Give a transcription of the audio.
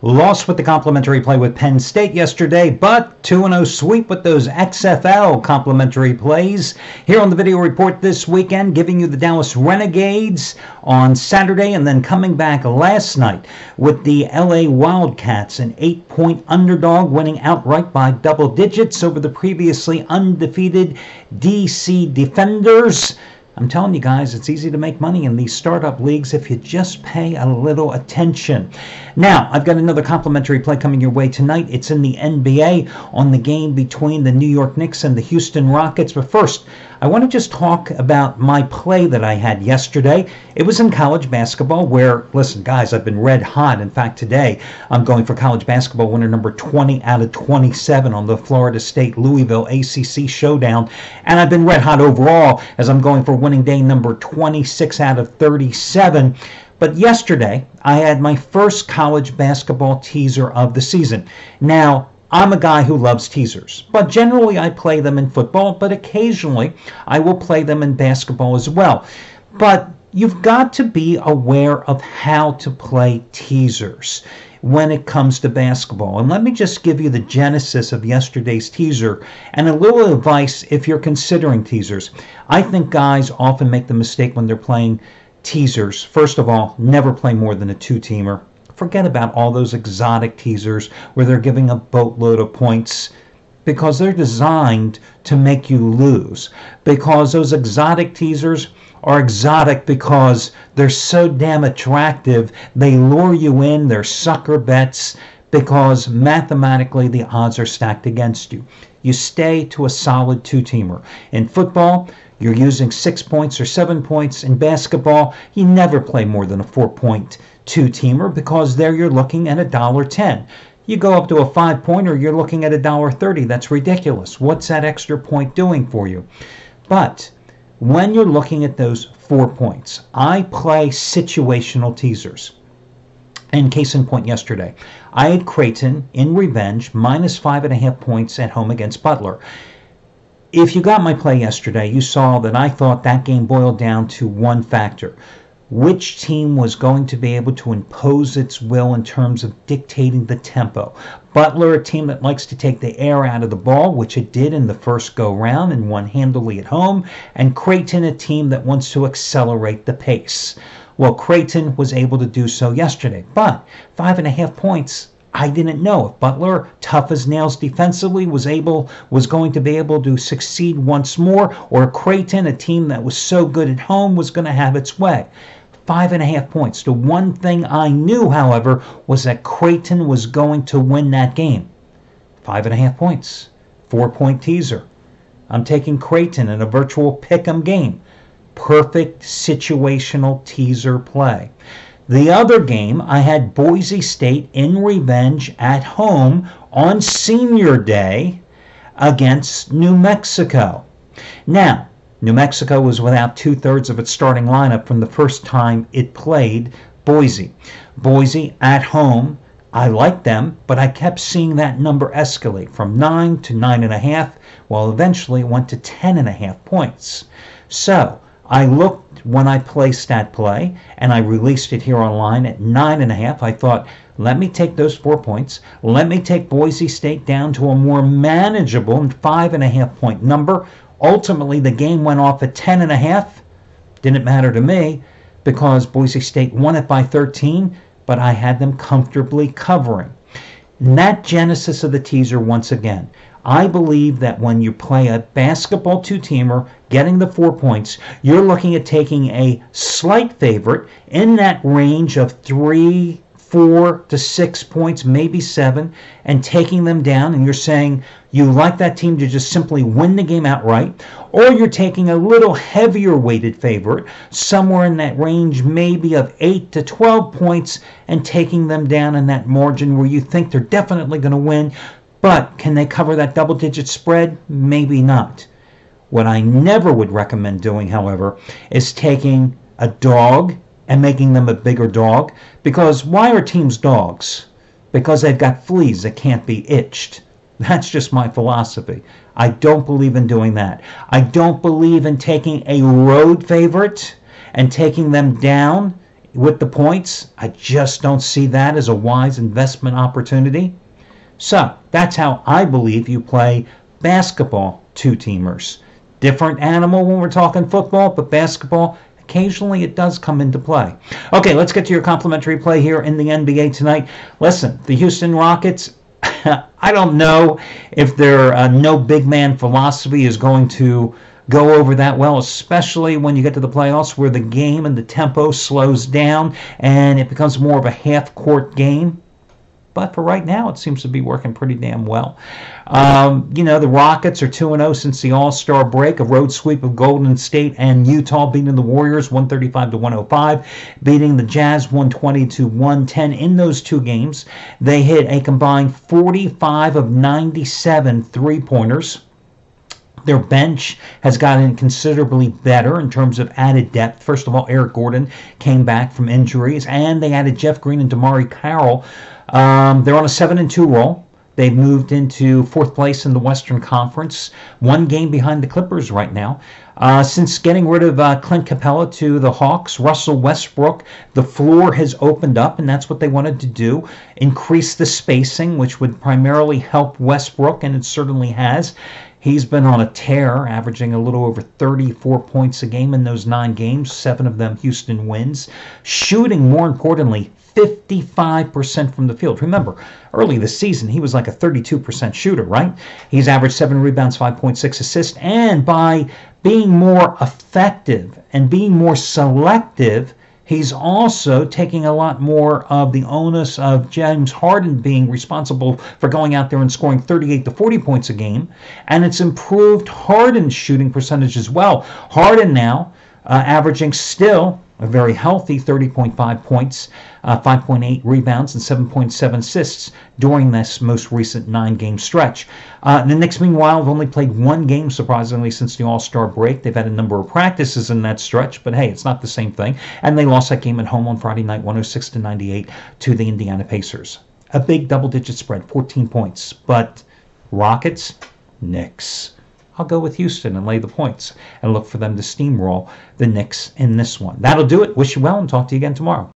Lost with the complimentary play with Penn State yesterday, but 2-0 sweep with those XFL complimentary plays. Here on the video report this weekend, giving you the Dallas Renegades on Saturday, and then coming back last night with the LA Wildcats, an 8-point underdog, winning outright by double digits over the previously undefeated DC Defenders. I'm telling you guys, it's easy to make money in these startup leagues if you just pay a little attention. Now, I've got another complimentary play coming your way tonight. It's in the NBA on the game between the New York Knicks and the Houston Rockets. But first, I want to just talk about my play that I had yesterday. It was in college basketball where, listen, guys, I've been red hot. In fact, today I'm going for college basketball winner number 20 out of 27 on the Florida State-Louisville ACC showdown. And I've been red hot overall as I'm going for winning day number 26 out of 37. But yesterday, I had my first college basketball teaser of the season. Now, I'm a guy who loves teasers, but generally I play them in football, but occasionally I will play them in basketball as well. But you've got to be aware of how to play teasers when it comes to basketball. And let me just give you the genesis of yesterday's teaser and a little advice if you're considering teasers. I think guys often make the mistake when they're playing teasers. First of all, never play more than a two-teamer. Forget about all those exotic teasers where they're giving a boatload of points, because they're designed to make you lose. Because those exotic teasers are exotic because they're so damn attractive, they lure you in, they're sucker bets, because mathematically the odds are stacked against you. You stay to a solid two-teamer. In football, you're using 6 points or 7 points. In basketball, you never play more than a 4-point two-teamer, because there you're looking at $1.10. You go up to a 5-pointer, you're looking at $1.30. That's ridiculous. What's that extra point doing for you? But when you're looking at those 4 points, I play situational teasers. And case in point yesterday, I had Creighton in revenge, minus 5.5 points at home against Butler. If you got my play yesterday, you saw that I thought that game boiled down to one factor: which team was going to be able to impose its will in terms of dictating the tempo. Butler, a team that likes to take the air out of the ball, which it did in the first go-round and won handily at home, and Creighton, a team that wants to accelerate the pace. Well, Creighton was able to do so yesterday, but 5.5 points, I didn't know if Butler, tough as nails defensively, was going to be able to succeed once more, or Creighton, a team that was so good at home, was going to have its way. 5.5 points. The one thing I knew, however, was that Creighton was going to win that game. 5.5 points. 4-point teaser. I'm taking Creighton in a virtual pick'em game. Perfect situational teaser play. The other game, I had Boise State in revenge at home on Senior Day against New Mexico. Now, New Mexico was without 2/3 of its starting lineup from the first time it played Boise. Boise at home, I liked them, but I kept seeing that number escalate from 9 to 9.5, while eventually it went to 10.5 points. So I looked when I placed that play, and I released it here online at 9.5. I thought, let me take those 4 points. Let me take Boise State down to a more manageable 5.5-point number. Ultimately, the game went off at 10.5. Didn't matter to me because Boise State won it by 13, but I had them comfortably covering. And that genesis of the teaser once again. I believe that when you play a basketball two-teamer, getting the 4 points, you're looking at taking a slight favorite in that range of 3, 4 to 6 points, maybe 7, and taking them down, and you're saying you like that team to just simply win the game outright, or you're taking a little heavier weighted favorite, somewhere in that range maybe of 8 to 12 points, and taking them down in that margin where you think they're definitely going to win. But can they cover that double-digit spread? Maybe not. What I never would recommend doing, however, is taking a dog and making them a bigger dog. Because why are teams dogs? Because they've got fleas that can't be itched. That's just my philosophy. I don't believe in doing that. I don't believe in taking a road favorite and taking them down with the points. I just don't see that as a wise investment opportunity. So that's how I believe you play basketball two-teamers. Different animal when we're talking football, but basketball, occasionally it does come into play. Okay, let's get to your complimentary play here in the NBA tonight. Listen, the Houston Rockets, I don't know if their no big man philosophy is going to go over that well, especially when you get to the playoffs where the game and the tempo slows down and it becomes more of a half-court game. But for right now, it seems to be working pretty damn well. The Rockets are 2-0 since the All-Star break, a road sweep of Golden State and Utah, beating the Warriors 135-105, beating the Jazz 120-110 in those two games. They hit a combined 45 of 97 three-pointers. Their bench has gotten considerably better in terms of added depth. First of all, Eric Gordon came back from injuries, and they added Jeff Green and DeMarco Carroll. They're on a 7-2 roll. They've moved into fourth place in the Western Conference, one game behind the Clippers right now. Since getting rid of Clint Capella to the Hawks, Russell Westbrook, the floor has opened up, and that's what they wanted to do. Increase the spacing, which would primarily help Westbrook, and it certainly has. He's been on a tear, averaging a little over 34 points a game in those 9 games, 7 of them Houston wins. Shooting, more importantly, 55% from the field. Remember, early this season, he was like a 32% shooter, right? He's averaged 7 rebounds, 5.6 assists, and by being more effective and being more selective, he's also taking a lot more of the onus of James Harden being responsible for going out there and scoring 38 to 40 points a game, and it's improved Harden's shooting percentage as well. Harden now averaging still a very healthy 30.5 points, 5.8 rebounds, and 7.7 assists during this most recent 9-game stretch. The Knicks, meanwhile, have only played 1 game, surprisingly, since the All-Star break. They've had a number of practices in that stretch, but hey, it's not the same thing. And they lost that game at home on Friday night, 106-98 to the Indiana Pacers. A big double-digit spread, 14 points. But Rockets, Knicks. I'll go with Houston and lay the points and look for them to steamroll the Knicks in this one. That'll do it. Wish you well and talk to you again tomorrow.